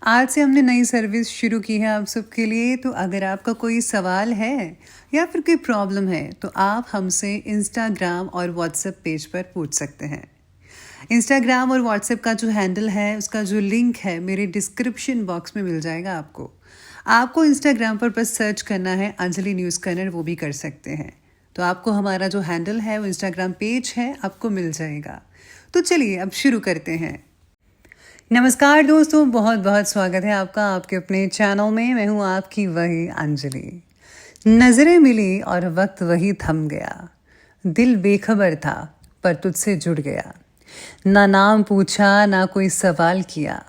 आज से हमने नई सर्विस शुरू की है आप सबके लिए। तो अगर आपका कोई सवाल है या फिर कोई प्रॉब्लम है तो आप हमसे इंस्टाग्राम और व्हाट्सएप पेज पर पूछ सकते हैं। इंस्टाग्राम और व्हाट्सएप का जो हैंडल है उसका जो लिंक है मेरे डिस्क्रिप्शन बॉक्स में मिल जाएगा आपको। आपको इंस्टाग्राम पर बस सर्च करना है अंजलि न्यूज़ कन्नड़, वो भी कर सकते हैं। तो आपको हमारा जो हैंडल है वो इंस्टाग्राम पेज है आपको मिल जाएगा। तो चलिए अब शुरू करते हैं। नमस्कार दोस्तों, बहुत बहुत स्वागत है आपका आपके अपने चैनल में। मैं हूँ आपकी वही अंजलि। नज़रें मिली और वक्त वही थम गया, दिल बेखबर था पर तुझसे जुड़ गया। ना नाम पूछा ना कोई सवाल किया,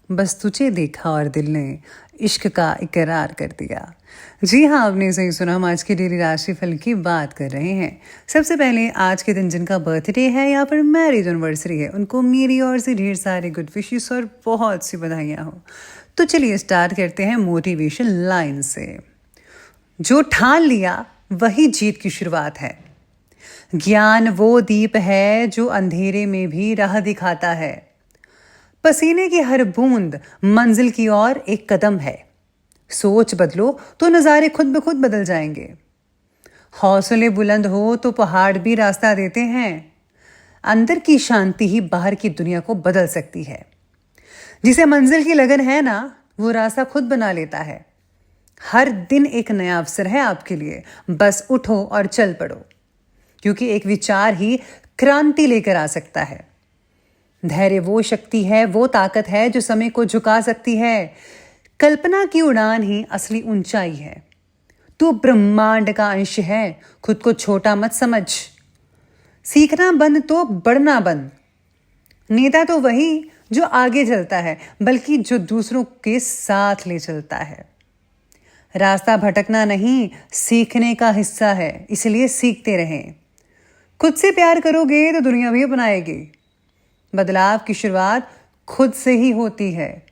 बस तुझे देखा और दिल ने इश्क का इकरार कर दिया। जी हाँ, आपने सही सुना। हम आज की डेली राशिफल की बात कर रहे हैं। सबसे पहले आज के दिन जिनका बर्थडे है या फिर मैरिज एनिवर्सरी है उनको मेरी ओर से ढेर सारे गुड विशेस और बहुत सी बधाइयाँ हो। तो चलिए स्टार्ट करते हैं मोटिवेशन लाइन से। जो ठान लिया वही जीत की शुरुआत है। ज्ञान वो दीप है जो अंधेरे में भी राह दिखाता है। पसीने की हर बूंद मंजिल की ओर एक कदम है। सोच बदलो तो नज़ारे खुद ब खुद बदल जाएंगे। हौसले बुलंद हो तो पहाड़ भी रास्ता देते हैं। अंदर की शांति ही बाहर की दुनिया को बदल सकती है। जिसे मंजिल की लगन है ना, वो रास्ता खुद बना लेता है। हर दिन एक नया अवसर है आपके लिए, बस उठो और चल पड़ो, क्योंकि एक विचार ही क्रांति लेकर आ सकता है। धैर्य वो शक्ति है, वो ताकत है जो समय को झुका सकती है। कल्पना की उड़ान ही असली ऊंचाई है। तू ब्रह्मांड का अंश है, खुद को छोटा मत समझ। सीखना बंद तो बढ़ना बंद। नेता तो वही जो आगे चलता है, बल्कि जो दूसरों के साथ ले चलता है। रास्ता भटकना नहीं, सीखने का हिस्सा है, इसलिए सीखते रहें। खुद से प्यार करोगे तो दुनिया भी अपनाएगी। बदलाव की शुरुआत खुद से ही होती है,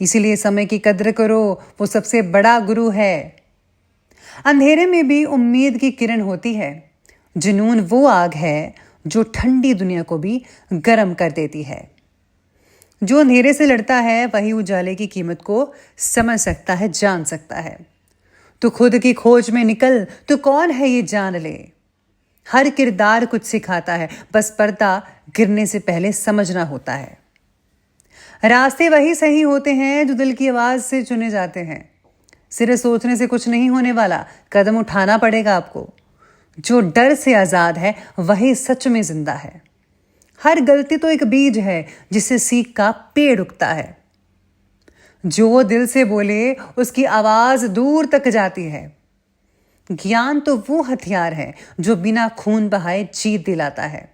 इसीलिए समय की कद्र करो, वो सबसे बड़ा गुरु है। अंधेरे में भी उम्मीद की किरण होती है। जुनून वो आग है जो ठंडी दुनिया को भी गर्म कर देती है। जो अंधेरे से लड़ता है वही उजाले की कीमत को समझ सकता है, जान सकता है। तो खुद की खोज में निकल, तो कौन है ये जान ले। हर किरदार कुछ सिखाता है, बस पर्दा गिरने से पहले समझना होता है। रास्ते वही सही होते हैं जो दिल की आवाज से चुने जाते हैं। सिर्फ सोचने से कुछ नहीं होने वाला, कदम उठाना पड़ेगा आपको। जो डर से आजाद है वही सच में जिंदा है। हर गलती तो एक बीज है जिससे सीख का पेड़ उगता है। जो दिल से बोले उसकी आवाज दूर तक जाती है। ज्ञान तो वो हथियार है जो बिना खून बहाए जीत दिलाता है।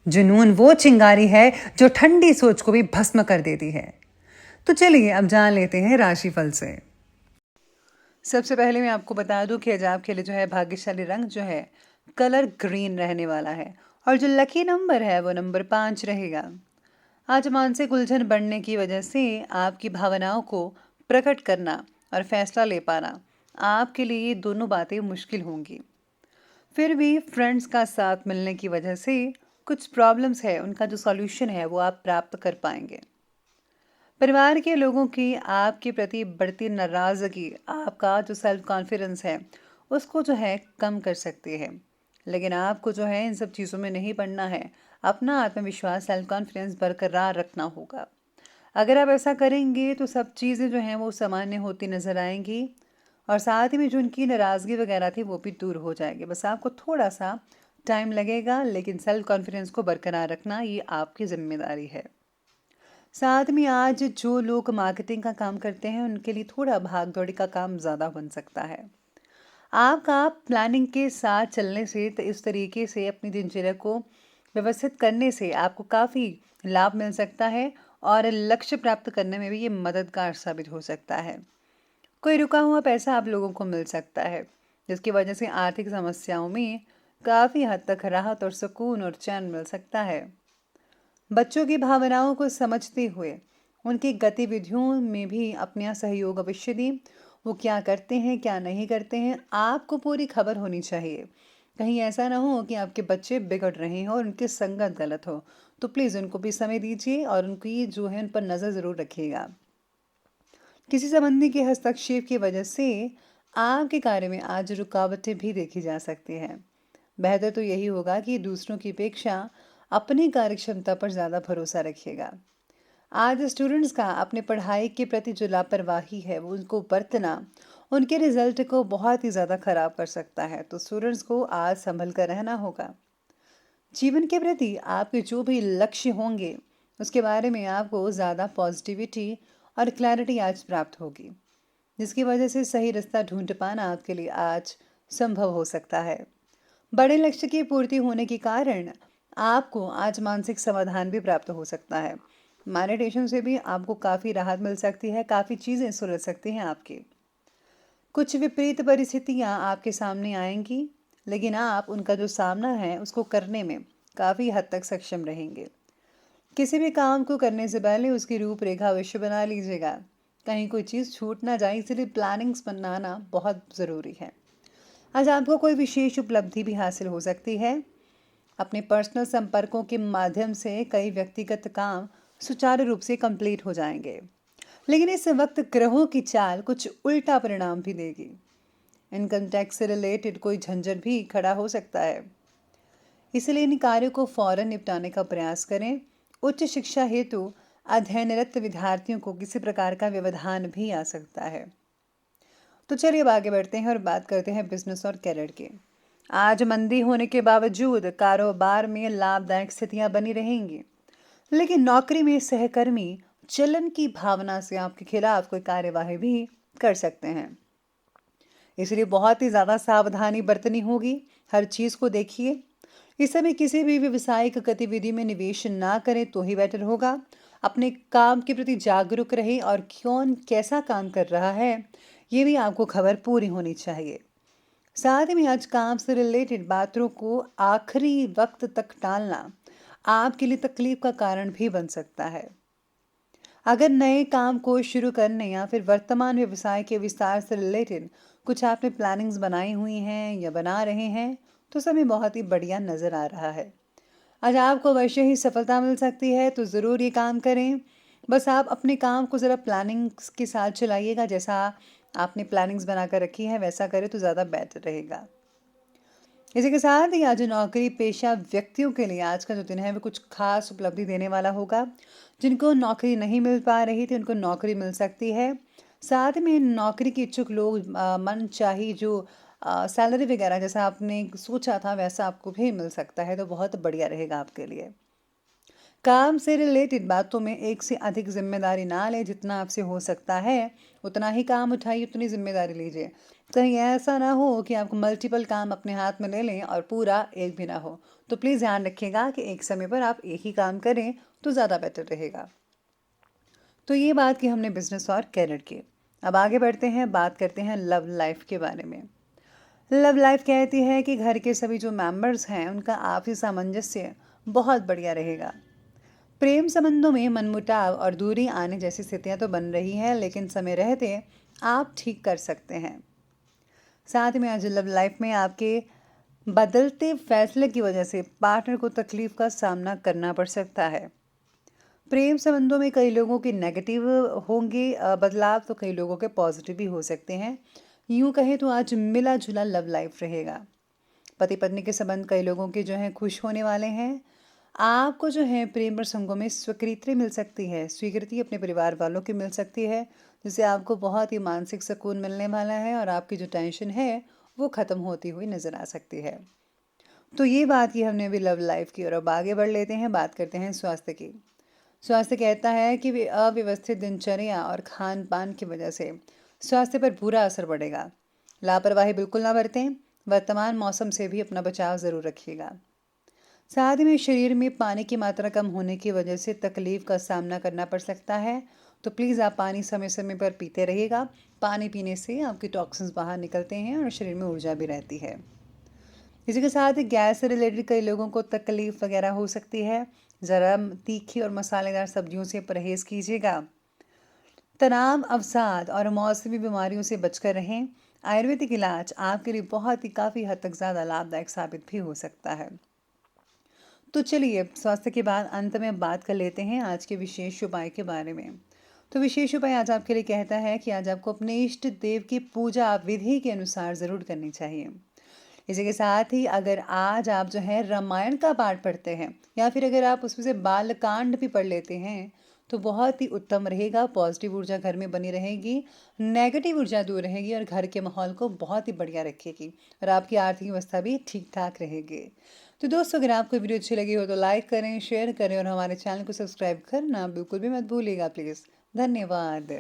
जुनून वो चिंगारी है जो ठंडी सोच को भी भस्म कर देती है। तो चलिए अब जान लेते हैं राशिफल से। सबसे पहले मैं आपको बता दूं कि आज आपके लिए जो है भाग्यशाली रंग जो है कलर ग्रीन रहने वाला है और जो लकी नंबर है वो नंबर 5 रहेगा। आज मानसिक उलझन बढ़ने की वजह से आपकी भावनाओं को प्रकट करना और फैसला ले पाना आपके लिए ये दोनों बातें मुश्किल होंगी। फिर भी फ्रेंड्स का साथ मिलने की वजह से कुछ प्रॉब्लम्स है उनका जो सॉल्यूशन है वो आप प्राप्त कर पाएंगे। परिवार के लोगों की आपके प्रति बढ़ती नाराज़गी आपका जो सेल्फ कॉन्फिडेंस है उसको जो है कम कर सकती है। लेकिन आपको जो है इन सब चीज़ों में नहीं पड़ना है। अपना आत्मविश्वास, सेल्फ कॉन्फिडेंस बरकरार रखना होगा। अगर आप ऐसा करेंगे तो सब चीज़ें जो हैं वो सामान्य होती नज़र आएंगी और साथ ही में जो उनकी नाराज़गी वगैरह थी वो भी दूर हो जाएगी। बस आपको थोड़ा सा टाइम लगेगा, लेकिन सेल्फ कॉन्फिडेंस को बरकरार रखना ये आपकी जिम्मेदारी है। साथ में आज जो लोग मार्केटिंग का काम करते हैं उनके लिए थोड़ा भाग दौड़ी का काम ज़्यादा बन सकता है। आपका प्लानिंग के साथ चलने से तो इस तरीके से अपनी दिनचर्या को व्यवस्थित करने से आपको काफ़ी लाभ मिल सकता है और लक्ष्य प्राप्त करने में भी ये मददगार साबित हो सकता है। कोई रुका हुआ पैसा आप लोगों को मिल सकता है, जिसकी वजह से आर्थिक समस्याओं में काफ़ी हद तक राहत और सुकून और चैन मिल सकता है। बच्चों की भावनाओं को समझते हुए उनकी गतिविधियों में भी अपना सहयोग अवश्य दें। वो क्या करते हैं क्या नहीं करते हैं आपको पूरी खबर होनी चाहिए। कहीं ऐसा ना हो कि आपके बच्चे बिगड़ रहे हों और उनकी संगत गलत हो, तो प्लीज़ उनको भी समय दीजिए और उनकी जो है उन पर नज़र ज़रूर रखिएगा। किसी संबंधी के हस्तक्षेप की वजह से आपके कार्य में आज रुकावटें भी देखी जा सकती हैं। बेहतर तो यही होगा कि दूसरों की अपेक्षा अपनी कार्यक्षमता पर ज़्यादा भरोसा रखिएगा। आज स्टूडेंट्स का अपने पढ़ाई के प्रति जो लापरवाही है वो उनको बरतना उनके रिजल्ट को बहुत ही ज़्यादा ख़राब कर सकता है, तो स्टूडेंट्स को आज संभल कर रहना होगा। जीवन के प्रति आपके जो भी लक्ष्य होंगे उसके बारे में आपको ज़्यादा पॉजिटिविटी और क्लैरिटी आज प्राप्त होगी, जिसकी वजह से सही रास्ता ढूंढ पाना आपके लिए आज संभव हो सकता है। बड़े लक्ष्य की पूर्ति होने के कारण आपको आज मानसिक समाधान भी प्राप्त हो सकता है। मेडिटेशन से भी आपको काफ़ी राहत मिल सकती है, काफ़ी चीज़ें सुलझ सकती हैं आपकी। कुछ विपरीत परिस्थितियां आपके सामने आएंगी, लेकिन आप उनका जो सामना है उसको करने में काफ़ी हद तक सक्षम रहेंगे। किसी भी काम को करने से पहले उसकी रूपरेखा अवश्य बना लीजिएगा, कहीं कोई चीज़ छूट ना जाए, इसलिए प्लानिंग्स बनाना बहुत ज़रूरी है। आज आपको कोई विशेष उपलब्धि भी हासिल हो सकती है। अपने पर्सनल संपर्कों के माध्यम से कई व्यक्तिगत काम सुचारू रूप से कंप्लीट हो जाएंगे, लेकिन इस वक्त ग्रहों की चाल कुछ उल्टा परिणाम भी देगी। इनकम टैक्स से रिलेटेड कोई झंझट भी खड़ा हो सकता है, इसलिए इन कार्यों को फौरन निपटाने का प्रयास करें। उच्च शिक्षा हेतु अध्ययनरत विद्यार्थियों को किसी प्रकार का व्यवधान भी आ सकता है। तो चलिए अब आगे बढ़ते हैं और बात करते हैं बिजनेस और करियर की। आज मंदी होने के बावजूद कारोबार में लाभदायक स्थितियां बनी रहेंगी, लेकिन नौकरी में सहकर्मी जलन की भावना से आपके खिलाफ कोई कार्यवाही भी कर सकते हैं, इसलिए बहुत ही ज़्यादा सावधानी बरतनी होगी। हर चीज़ को देखिए। इस समय किसी भी व्यावसायिक गतिविधि में निवेश ना करें तो ही बेटर होगा। अपने काम के प्रति जागरूक रहें और कौन कैसा काम कर रहा है ये भी आपको खबर पूरी होनी चाहिए। साथ ही में आज काम से रिलेटेड बातों को आखिरी वक्त तक टालना आपके लिए तकलीफ का कारण भी बन सकता है। अगर नए काम को शुरू करने या फिर वर्तमान व्यवसाय के विस्तार से रिलेटेड कुछ आपने प्लानिंग्स बनाई हुई हैं या बना रहे हैं, तो समय बहुत ही बढ़िया नज़र आ रहा है। आज आपको अवश्य ही सफलता मिल सकती है, तो ज़रूर ये काम करें। बस आप अपने काम को ज़रा प्लानिंग्स के साथ चलाइएगा। जैसा आपने प्लानिंग्स बनाकर रखी है वैसा करें तो ज़्यादा बेहतर रहेगा। इसी के साथ ही आज नौकरी पेशा व्यक्तियों के लिए आज का जो दिन है वो कुछ खास उपलब्धि देने वाला होगा। जिनको नौकरी नहीं मिल पा रही थी उनको नौकरी मिल सकती है। साथ में नौकरी के इच्छुक लोग मन चाही जो सैलरी वगैरह जैसा आपने सोचा था वैसा आपको भी मिल सकता है, तो बहुत बढ़िया रहेगा आपके लिए। काम से रिलेटेड बातों में एक से अधिक जिम्मेदारी ना लें। जितना आपसे हो सकता है उतना ही काम उठाइए, उतनी जिम्मेदारी लीजिए। कहीं ऐसा ना हो कि आप मल्टीपल काम अपने हाथ में ले लें और पूरा एक भी ना हो। तो प्लीज़ ध्यान रखिएगा कि एक समय पर आप एक ही काम करें तो ज़्यादा बेटर रहेगा। तो ये बात की हमने बिजनेस और करियर की। अब आगे बढ़ते हैं, बात करते हैं लव लाइफ के बारे में। लव लाइफ कहती है कि घर के सभी जो मेंबर्स हैं उनका आपसी सामंजस्य बहुत बढ़िया रहेगा। प्रेम संबंधों में मनमुटाव और दूरी आने जैसी स्थितियां तो बन रही हैं, लेकिन समय रहते आप ठीक कर सकते हैं। साथ में आज लव लाइफ में आपके बदलते फैसले की वजह से पार्टनर को तकलीफ का सामना करना पड़ सकता है। प्रेम संबंधों में कई लोगों के नेगेटिव होंगे बदलाव, तो कई लोगों के पॉजिटिव भी हो सकते हैं। यूं कहें तो आज मिला जुला लव लाइफ रहेगा। पति पत्नी के संबंध कई लोगों के जो हैं खुश होने वाले हैं। आपको जो है प्रेम प्रसंगों में स्वीकृति मिल सकती है, स्वीकृति अपने परिवार वालों की मिल सकती है, जिससे आपको बहुत ही मानसिक सुकून मिलने वाला है और आपकी जो टेंशन है वो ख़त्म होती हुई नज़र आ सकती है। तो ये बात की हमने अभी लव लाइफ की, और अब आगे बढ़ लेते हैं, बात करते हैं स्वास्थ्य की। स्वास्थ्य कहता है कि अव्यवस्थित दिनचर्या और खान पान की वजह से स्वास्थ्य पर बुरा असर पड़ेगा। लापरवाही बिल्कुल ना बरतें। वर्तमान मौसम से भी अपना बचाव ज़रूर रखिएगा। साथ में शरीर में पानी की मात्रा कम होने की वजह से तकलीफ का सामना करना पड़ सकता है, तो प्लीज़ आप पानी समय समय पर पीते रहिएगा। पानी पीने से आपकी टॉक्सिन्स बाहर निकलते हैं और शरीर में ऊर्जा भी रहती है। इसी के साथ गैस से रिलेटेड कई लोगों को तकलीफ वगैरह हो सकती है। ज़रा तीखी और मसालेदार सब्जियों से परहेज़ कीजिएगा। तनाव, अवसाद और मौसमी बीमारियों से बचकर रहें। आयुर्वेदिक इलाज आपके लिए बहुत ही काफ़ी हद तक ज़्यादा लाभदायक साबित भी हो सकता है। तो चलिए स्वास्थ्य के बाद अंत में बात कर लेते हैं आज के विशेष उपाय के बारे में। तो विशेष उपाय आज आपके लिए कहता है कि आज आपको अपने इष्ट देव की पूजा विधि के अनुसार ज़रूर करनी चाहिए। इसी के साथ ही अगर आज आप जो है रामायण का पाठ पढ़ते हैं या फिर अगर आप उसमें से बालकांड भी पढ़ लेते हैं तो बहुत ही उत्तम रहेगा। पॉजिटिव ऊर्जा घर में बनी रहेगी, नेगेटिव ऊर्जा दूर रहेगी और घर के माहौल को बहुत ही बढ़िया रखेगी और आपकी आर्थिक अवस्था भी ठीक ठाक रहेगी। तो दोस्तों, अगर आपको वीडियो अच्छी लगी हो तो लाइक करें, शेयर करें और हमारे चैनल को सब्सक्राइब करना बिल्कुल भी मत भूलिएगा प्लीज़। धन्यवाद।